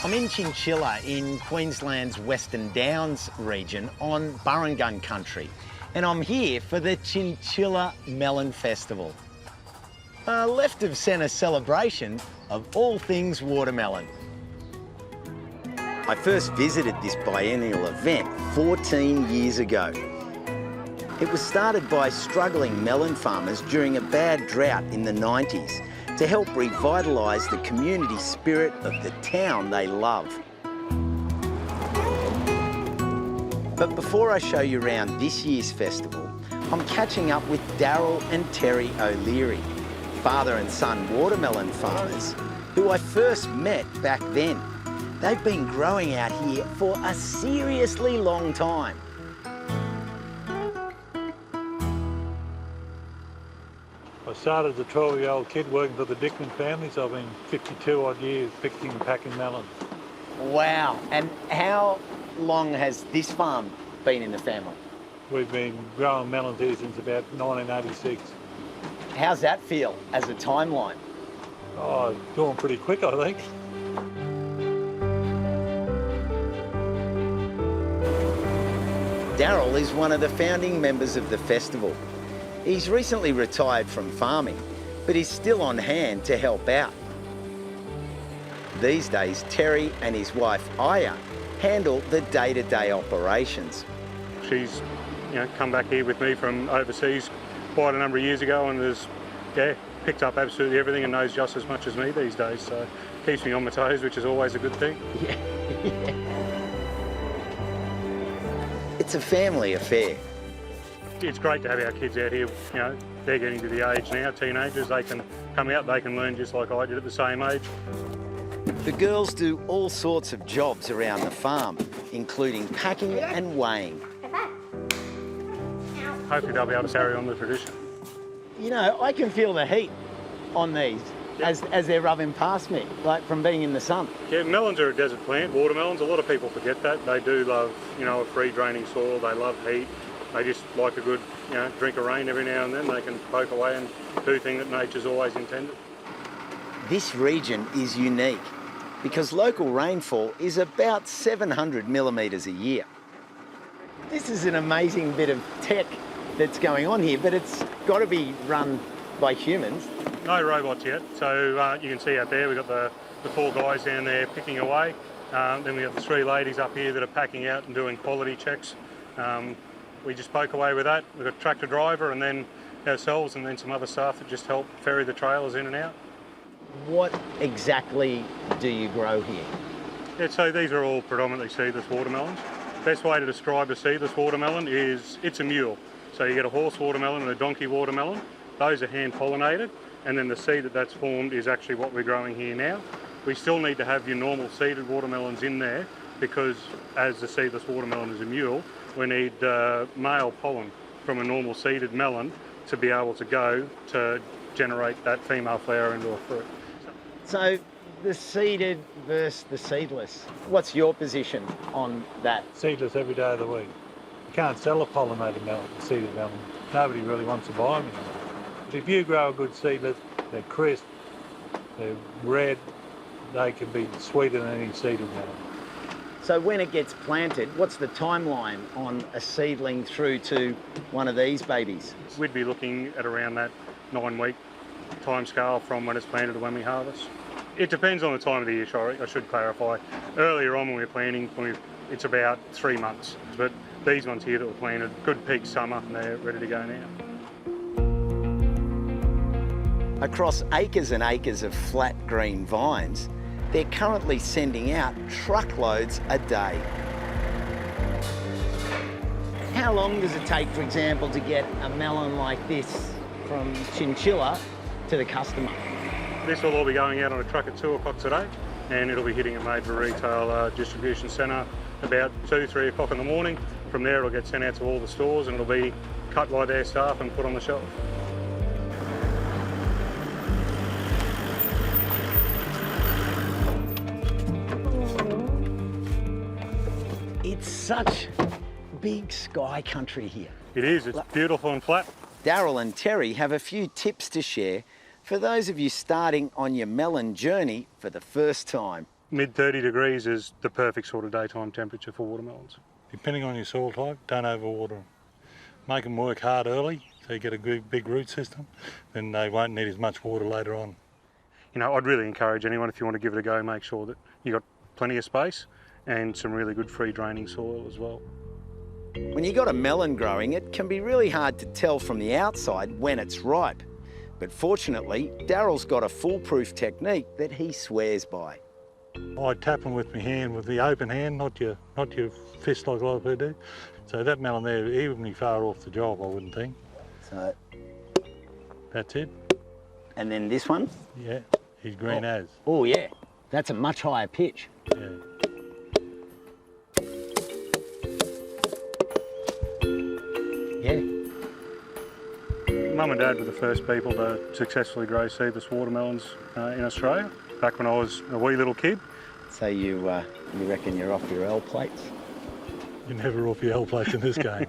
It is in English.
I'm in Chinchilla in Queensland's Western Downs region on Burrungun country, and I'm here for the Chinchilla Melon Festival. A left of centre celebration of all things watermelon. I first visited this biennial event 14 years ago. It was started by struggling melon farmers during a bad drought in the 90s to help revitalise the community spirit of the town they love. But before I show you around this year's festival, I'm catching up with Daryl and Terry O'Leary, father and son watermelon farmers, who I first met back then. They've been growing out here for a seriously long time. I started as a 12-year-old kid working for the Dickman family, so I've been 52 odd years picking and packing melons. Wow. And how long has this farm been in the family? We've been growing melons here since about 1986. How's that feel as a timeline? Oh, it's going pretty quick, I think. Daryl is one of the founding members of the festival. He's recently retired from farming, but he's still on hand to help out. These days, Terry and his wife, Aya, handle the day-to-day operations. She's come back here with me from overseas quite a number of years ago and has picked up absolutely everything and knows just as much as me these days, so keeps me on my toes, which is always a good thing. Yeah. It's a family affair. It's great to have our kids out here. They're getting to the age now, teenagers, they can come out, they can learn just like I did at the same age. The girls do all sorts of jobs around the farm, including packing and weighing. Hopefully they'll be able to carry on the tradition. You know, I can feel the heat on these as they're rubbing past me, like from being in the sun. Yeah, melons are a desert plant, watermelons, a lot of people forget that. They do love, a free draining soil, they love heat. They just like a good, drink of rain every now and then. They can poke away and do things that nature's always intended. This region is unique because local rainfall is about 700 millimetres a year. This is an amazing bit of tech that's going on here, but it's got to be run by humans. No robots yet. So you can see out there, we've got the 4 guys down there picking away. Then we've got the 3 ladies up here that are packing out and doing quality checks. We just poke away with that. We've got a tractor driver and then ourselves and then some other staff that just help ferry the trailers in and out. What exactly do you grow here? Yeah, so these are all predominantly seedless watermelons. Best way to describe a seedless watermelon is it's a mule. So you get a horse watermelon and a donkey watermelon. Those are hand pollinated, and then the seed that's formed is actually what we're growing here now. We still need to have your normal seeded watermelons in there because as the seedless watermelon is a mule, we need male pollen from a normal seeded melon to be able to go to generate that female flower into a fruit. So the seeded versus the seedless, what's your position on that? Seedless every day of the week. You can't sell a pollinated melon, a seeded melon. Nobody really wants to buy them. If you grow a good seedless, they're crisp, they're red, they can be sweeter than any seeded melon. So when it gets planted, what's the timeline on a seedling through to one of these babies? We'd be looking at around that 9-week time scale from when it's planted to when we harvest. It depends on the time of the year, sorry, I should clarify. Earlier on when we were planting, it's about 3 months, but these ones here that were planted, good peak summer and they're ready to go now. Across acres and acres of flat green vines, they're currently sending out truckloads a day. How long does it take, for example, to get a melon like this from Chinchilla to the customer? This will all be going out on a truck at 2 o'clock today, and it'll be hitting a major retail distribution centre about 2-3 o'clock in the morning. From there it'll get sent out to all the stores and it'll be cut by their staff and put on the shelf. It's such big sky country here. It is, it's beautiful and flat. Daryl and Terry have a few tips to share for those of you starting on your melon journey for the first time. Mid 30 degrees is the perfect sort of daytime temperature for watermelons. Depending on your soil type, don't overwater them. Make them work hard early so you get a big root system, then they won't need as much water later on. You know, I'd really encourage anyone, if you want to give it a go, make sure that you've got plenty of space and some really good free draining soil as well. When you got a melon growing, it can be really hard to tell from the outside when it's ripe. But fortunately, Daryl's got a foolproof technique that he swears by. I tap them with my hand, with the open hand, not your fist like a lot of people do. So that melon there, he wouldn't be far off the job, I wouldn't think. So, That's it. and then this one? Yeah, he's green as. Oh yeah, that's a much higher pitch. Yeah. Yeah. Mum and Dad were the first people to successfully grow seedless watermelons in Australia, back when I was a wee little kid. So you reckon you're off your L plates? You're never off your L plates in this game.